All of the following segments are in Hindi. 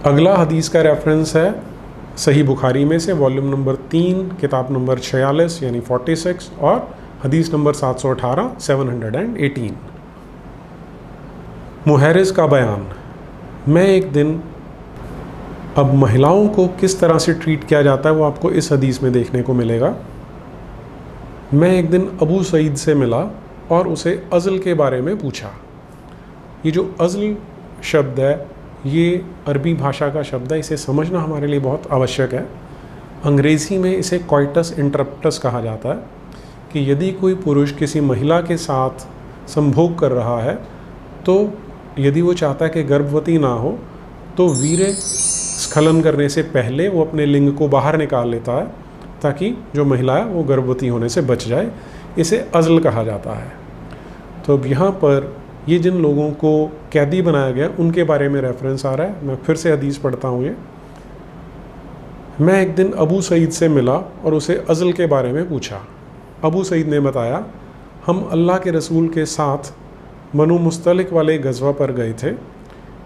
अगला हदीस का रेफरेंस है सही बुखारी में से वॉल्यूम नंबर 3 किताब नंबर 46 यानी 46 और हदीस नंबर 718 718। मुहैरिज़ का बयान। मैं एक दिन, अब महिलाओं को किस तरह से ट्रीट किया जाता है वो आपको इस हदीस में देखने को मिलेगा। मैं एक दिन अबू सईद से मिला और उसे अज़ल के बारे में पूछा। ये जो अज़ल शब्द है ये अरबी भाषा का शब्द है, इसे समझना हमारे लिए बहुत आवश्यक है। अंग्रेज़ी में इसे कॉइटस इंटरप्टस कहा जाता है कि यदि कोई पुरुष किसी महिला के साथ संभोग कर रहा है तो यदि वो चाहता है कि गर्भवती ना हो तो वीर्य स्खलन करने से पहले वो अपने लिंग को बाहर निकाल लेता है ताकि जो महिला है वो गर्भवती होने से बच जाए। इसे अज़ल कहा जाता है। तो अब यहाँ पर ये जिन लोगों को कैदी बनाया गया उनके बारे में रेफरेंस आ रहा है। मैं फिर से हदीस पढ़ता हूँ। ये मैं एक दिन अबू सईद से मिला और उसे अज़ल के बारे में पूछा। अबू सईद ने बताया, हम अल्लाह के रसूल के साथ बनु मुस्तलिक वाले गज़वा पर गए थे।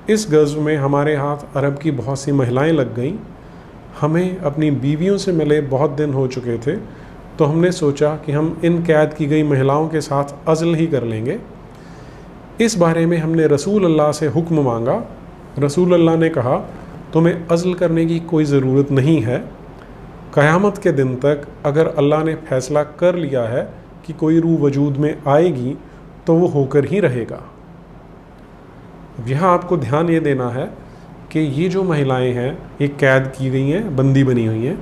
इस गज़व में हमारे हाथ अरब की बहुत सी महिलाएं लग गईं। हमें अपनी बीवियों से मिले बहुत दिन हो चुके थे, तो हमने सोचा कि हम इन कैद की गई महिलाओं के साथ अज़ल ही कर लेंगे। इस बारे में हमने रसूल अल्लाह से हुक्म मांगा। रसूल अल्लाह ने कहा, तुम्हें अज़ल करने की कोई ज़रूरत नहीं है। क़यामत के दिन तक अगर अल्लाह ने फ़ैसला कर लिया है कि कोई रूह वजूद में आएगी तो वो होकर ही रहेगा। अब यहाँ आपको ध्यान ये देना है कि ये जो महिलाएं हैं ये कैद की गई हैं, बंदी बनी हुई हैं,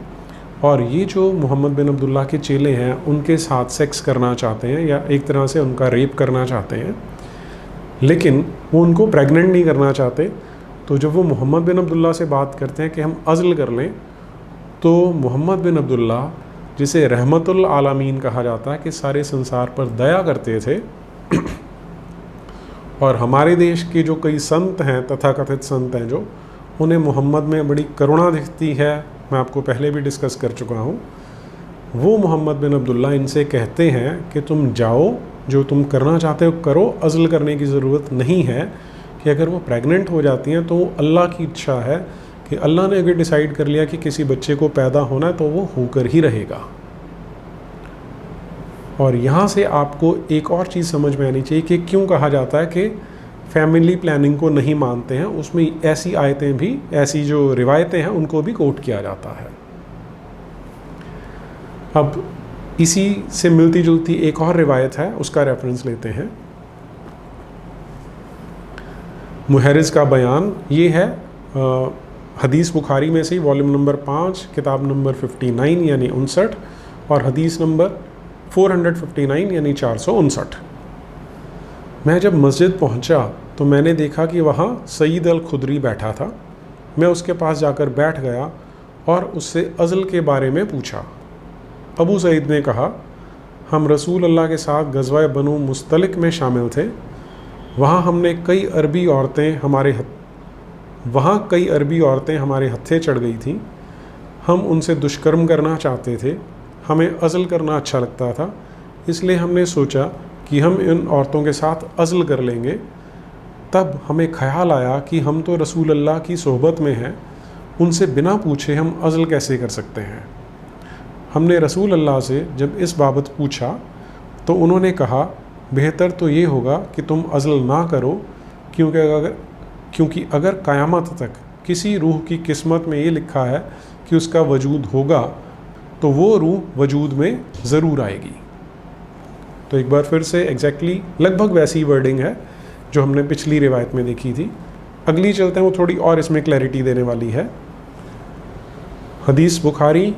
और ये जो मोहम्मद बिन अब्दुल्लाह के चेले हैं उनके साथ सेक्स करना चाहते हैं या एक तरह से उनका रेप करना चाहते हैं, लेकिन वो उनको प्रेग्नेंट नहीं करना चाहते। तो जब वो मोहम्मद बिन अब्दुल्लाह से बात करते हैं कि हम अज़ल कर लें, तो मोहम्मद बिन अब्दुल्लाह, जिसे रहमतुल आलमीन कहा जाता है कि सारे संसार पर दया करते थे, और हमारे देश के जो कई संत हैं, तथाकथित संत हैं, जो उन्हें मोहम्मद में बड़ी करुणा दिखती है, मैं आपको पहले भी डिस्कस कर चुका हूँ, वो मोहम्मद बिन अब्दुल्लाह इनसे कहते हैं कि तुम जाओ, जो तुम करना चाहते हो करो, अज़ल करने की ज़रूरत नहीं है। कि अगर वो प्रेग्नेंट हो जाती हैं तो अल्लाह की इच्छा है कि अल्लाह ने अगर डिसाइड कर लिया कि किसी बच्चे को पैदा होना है तो वो होकर ही रहेगा। और यहाँ से आपको एक और चीज़ समझ में आनी चाहिए कि क्यों कहा जाता है कि फैमिली प्लानिंग को नहीं मानते हैं। उसमें ऐसी आयतें भी, ऐसी जो रिवायतें हैं उनको भी कोट किया जाता है। अब इसी से मिलती जुलती एक और रिवायत है, उसका रेफरेंस लेते हैं। मुहैरिज़ का बयान ये है हदीस बुखारी में से वॉल्यूम नंबर 5 किताब नंबर 59 यानी 59 और हदीस नंबर 459 यानी 459। मैं जब मस्जिद पहुंचा तो मैंने देखा कि वहाँ सईद अल खुदरी बैठा था। मैं उसके पास जाकर बैठ गया और उससे अज़ल के बारे में पूछा। अबू सईद ने कहा, हम रसूल अल्लाह के साथ गज़वा बनु मुस्तलिक में शामिल थे। वहाँ कई अरबी औरतें हमारे हत्थे चढ़ गई थीं। हम उनसे दुष्कर्म करना चाहते थे। हमें अज़ल करना अच्छा लगता था, इसलिए हमने सोचा कि हम इन औरतों के साथ अज़ल कर लेंगे। तब हमें ख्याल आया कि हम तो रसूल अल्लाह की सोहबत में हैं, उनसे बिना पूछे हम अज़ल कैसे कर सकते हैं। हमने रसूल अल्लाह से जब इस बाबत पूछा तो उन्होंने कहा, बेहतर तो ये होगा कि तुम अज़ल ना करो, क्योंकि अगर क़यामत तक किसी रूह की किस्मत में ये लिखा है कि उसका वजूद होगा तो वो रूह वजूद में ज़रूर आएगी। तो एक बार फिर से एग्जैक्टली लगभग वैसी वर्डिंग है जो हमने पिछली रिवायत में देखी थी। अगली चलते हैं, वो थोड़ी और इसमें क्लैरिटी देने वाली है। हदीस बुखारी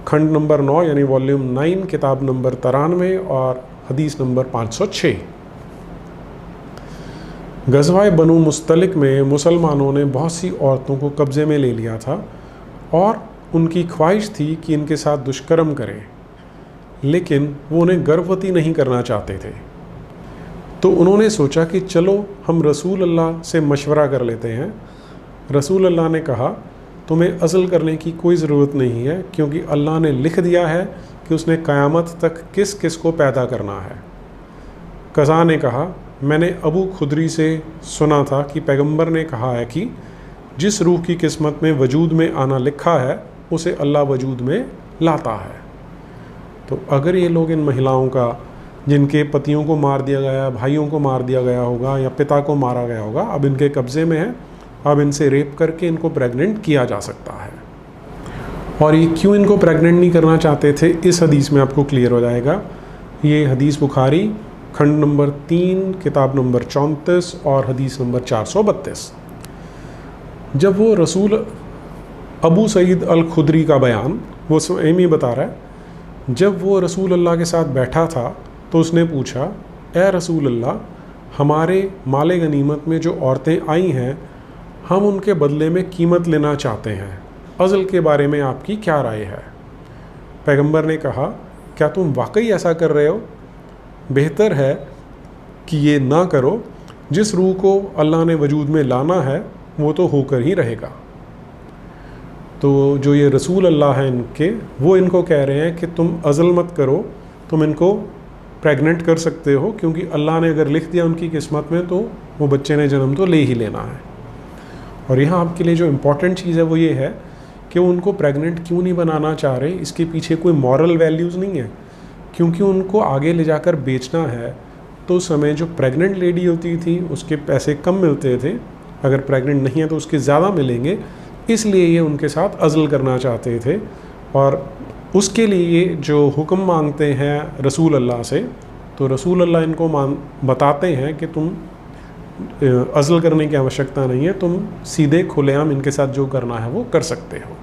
खंड नंबर 9 यानी वॉल्यूम 9 किताब नंबर 93 और हदीस नंबर 506। गज़वाए बनु मुस्तलिक में मुसलमानों ने बहुत सी औरतों को कब्ज़े में ले लिया था और उनकी ख्वाहिश थी कि इनके साथ दुष्कर्म करें, लेकिन वो उन्हें गर्भवती नहीं करना चाहते थे। तो उन्होंने सोचा कि चलो हम रसूल अल्लाह से मशवरा कर लेते हैं। रसूल अल्लाह ने कहा, तुम्हें अज़ल करने की कोई ज़रूरत नहीं है, क्योंकि अल्लाह ने लिख दिया है कि उसने क़यामत तक किस किस को पैदा करना है। कज़ा ने कहा, मैंने अबू खुदरी से सुना था कि पैगंबर ने कहा है कि जिस रूह की किस्मत में वजूद में आना लिखा है उसे अल्लाह वजूद में लाता है। तो अगर ये लोग इन महिलाओं का, जिनके पतियों को मार दिया गया, भाइयों को मार दिया गया होगा या पिता को मारा गया होगा, अब इनके कब्ज़े में है, अब इनसे रेप करके इनको प्रेग्नेंट किया जा सकता है। और ये क्यों इनको प्रेग्नेंट नहीं करना चाहते थे, इस हदीस में आपको क्लियर हो जाएगा। ये हदीस बुखारी खंड नंबर 3 किताब नंबर 34 और हदीस नंबर 432। जब वो रसूल अबू सईद अल खुदरी का बयान वो स्वयं ही बता रहा है, जब वो रसूल अल्लाह के साथ बैठा था तो उसने पूछा, ए रसूल अल्लाह, हमारे माले गनीमत में जो औरतें आई हैं हम उनके बदले में कीमत लेना चाहते हैं, अज़ल के बारे में आपकी क्या राय है? पैगंबर ने कहा, क्या तुम वाकई ऐसा कर रहे हो? बेहतर है कि ये ना करो। जिस रूह को अल्लाह ने वजूद में लाना है वो तो होकर ही रहेगा। तो जो ये रसूल अल्लाह हैं इनके, वो इनको कह रहे हैं कि तुम अज़ल मत करो, तुम इनको प्रेग्नेंट कर सकते हो, क्योंकि अल्लाह ने अगर लिख दिया उनकी किस्मत में तो वो बच्चे ने जन्म तो ले ही लेना है। और यहाँ आपके लिए जो इम्पॉर्टेंट चीज़ है वो ये है कि वो उनको प्रेग्नेंट क्यों नहीं बनाना चाह रहे। इसके पीछे कोई मॉरल वैल्यूज़ नहीं है, क्योंकि उनको आगे ले जाकर बेचना है। तो उस समय जो प्रेग्नेंट लेडी होती थी उसके पैसे कम मिलते थे, अगर प्रेग्नेंट नहीं है तो उसके ज़्यादा मिलेंगे, इसलिए ये उनके साथ अज़ल करना चाहते थे। और उसके लिए जो हुक्म मांगते हैं रसूल अल्लाह से, तो रसूल अल्लाह इनको बताते हैं कि तुम अज़ल करने की आवश्यकता नहीं है, तुम सीधे खुलेआम इनके साथ जो करना है वो कर सकते हो।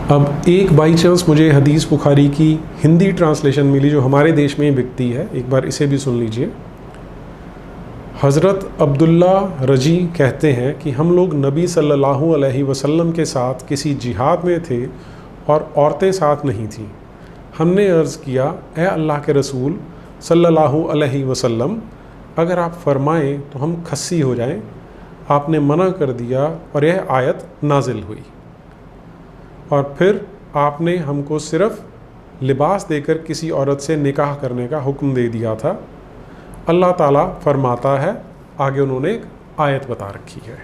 अब एक बाई चांस मुझे हदीस बुखारी की हिंदी ट्रांसलेशन मिली जो हमारे देश में ही बिकती है, एक बार इसे भी सुन लीजिए। हज़रत अब्दुल्ला रजी कहते हैं कि हम लोग नबी सल्लल्लाहु अलैहि वसल्लम के साथ किसी जिहाद में थे और औरतें साथ नहीं थीं। हमने अर्ज़ किया, ए अल्लाह के रसूल सल्लल्लाहु अलैहि वसल्लम, अगर आप फरमाएं तो हम खस्सी हो जाएं। आपने मना कर दिया और यह आयत नाजिल हुई। और फिर आपने हमको सिर्फ़ लिबास देकर किसी औरत से निकाह करने का हुक्म दे दिया था। अल्लाह ताला फरमाता है, आगे उन्होंने एक आयत बता रखी है।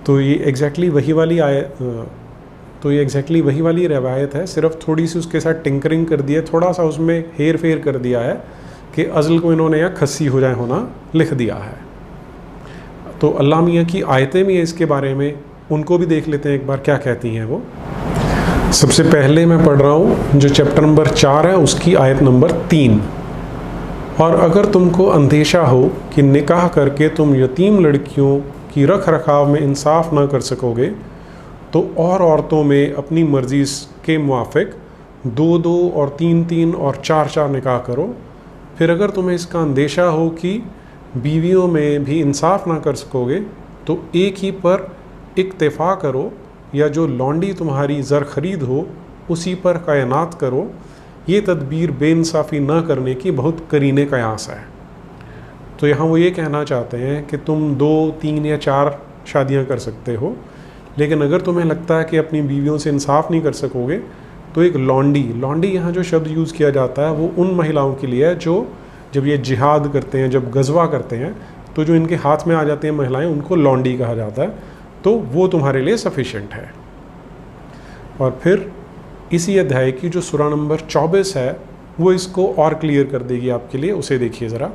तो ये एग्जैक्टली वही वाली रवायत है, सिर्फ थोड़ी सी उसके साथ टिंकरिंग कर दी है, थोड़ा सा उसमें हेर फेर कर दिया है कि अज़ल को इन्होंने यहाँ खस्सी हो जाए होना लिख दिया है। तो अल्लाह मियाँ की आयतें भी हैं इसके बारे में, उनको भी देख लेते हैं एक बार क्या कहती हैं वो। सबसे पहले मैं पढ़ रहा हूँ जो चैप्टर नंबर 4 है उसकी आयत नंबर 3। और अगर तुमको अंदेशा हो कि निकाह करके तुम यतीम लड़कियों की रख रखाव में इंसाफ ना कर सकोगे, तो और औरतों में अपनी मर्ज़ी के मुआफ़िक 2-2 और 3-3 और 4-4 निकाह करो। फिर अगर तुम्हें इसका अंदेशा हो कि बीवियों में भी इंसाफ ना कर सकोगे, तो एक ही पर इक्तिफ़ा करो, या जो लौंडी तुम्हारी ज़र ख़रीद हो उसी पर कायनात करो। ये तदबीर बेइंसाफ़ी ना करने की बहुत करीने कयास है। तो यहाँ वो ये कहना चाहते हैं कि तुम 2, 3 या 4 शादियाँ कर सकते हो, लेकिन अगर तुम्हें लगता है कि अपनी बीवियों से इंसाफ नहीं कर सकोगे, तो एक लौंडी यहाँ जो शब्द यूज़ किया जाता है वो उन महिलाओं के लिए है जो जब ये जिहाद करते हैं, जब गज़वा करते हैं, तो जो इनके हाथ में आ जाती हैं महिलाएं, उनको लौंडी कहा जाता है। तो वो तुम्हारे लिए सफिशेंट है। और फिर इसी अध्याय की जो सूरा नंबर 24 है वो इसको और क्लियर कर देगी आपके लिए, उसे देखिए ज़रा।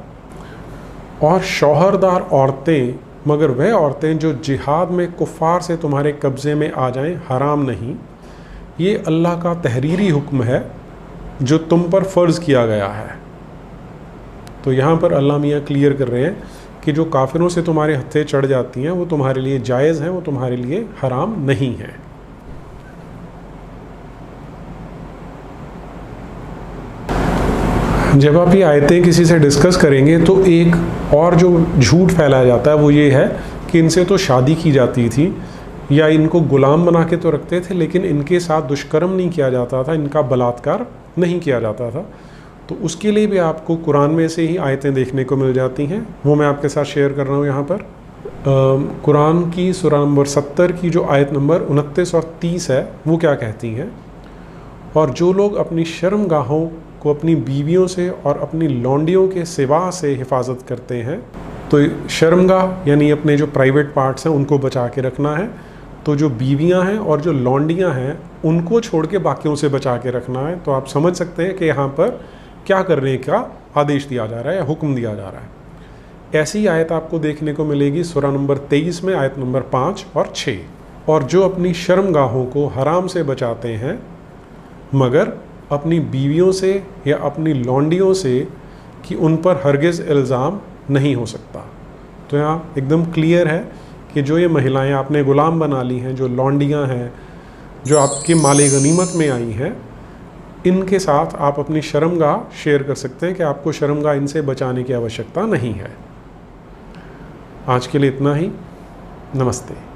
और शौहरदार औरतें, मगर वह औरतें जो जिहाद में कुफ़ार से तुम्हारे कब्ज़े में आ जाएं, हराम नहीं। ये अल्लाह का तहरीरी हुक्म है जो तुम पर फ़र्ज़ किया गया है। तो यहाँ पर अल्लाह मियाँ क्लियर कर रहे हैं कि जो काफिरों से तुम्हारे हत्थे चढ़ जाती हैं वो तुम्हारे लिए जायज़ हैं, वो तुम्हारे लिए हराम नहीं है। जब आप ये आयतें किसी से डिस्कस करेंगे तो एक और जो झूठ फैलाया जाता है वो ये है कि इनसे तो शादी की जाती थी या इनको गुलाम बना के तो रखते थे, लेकिन इनके साथ दुष्कर्म नहीं किया जाता था, इनका बलात्कार नहीं किया जाता था। तो उसके लिए भी आपको कुरान में से ही आयतें देखने को मिल जाती हैं, वो मैं आपके साथ शेयर कर रहा हूँ यहाँ पर। कुरान की सूरा नंबर 70 की जो आयत नंबर 29 और 30 है वो क्या कहती हैं, और जो लोग अपनी शर्मगाहों को अपनी बीवियों से और अपनी लौंडियों के सिवा से हिफाजत करते हैं तो शर्मगाह यानी अपने जो प्राइवेट पार्ट्स हैं उनको बचा के रखना है। तो जो बीवियां हैं और जो लौंडियां हैं उनको छोड़ के बाकियों से बचा के रखना है। तो आप समझ सकते हैं कि यहाँ पर क्या करने का आदेश दिया जा रहा है या हुक्म दिया जा रहा है। ऐसी आयत आपको देखने को मिलेगी सूरा नंबर 23 में, आयत नंबर 5 और 6। और जो अपनी शर्मगाहों को हराम से बचाते हैं मगर अपनी बीवियों से या अपनी लौंडियों से कि उन पर हरगिज़ इल्ज़ाम नहीं हो सकता। तो यहाँ एकदम क्लियर है कि जो ये महिलाएं आपने ग़ुलाम बना ली हैं, जो लौंडियाँ हैं, जो आपके माले गनीमत में आई हैं, इनके साथ आप अपनी शर्मगाह शेयर कर सकते हैं कि आपको शर्मगाह इनसे बचाने की आवश्यकता नहीं है। आज के लिए इतना ही। नमस्ते।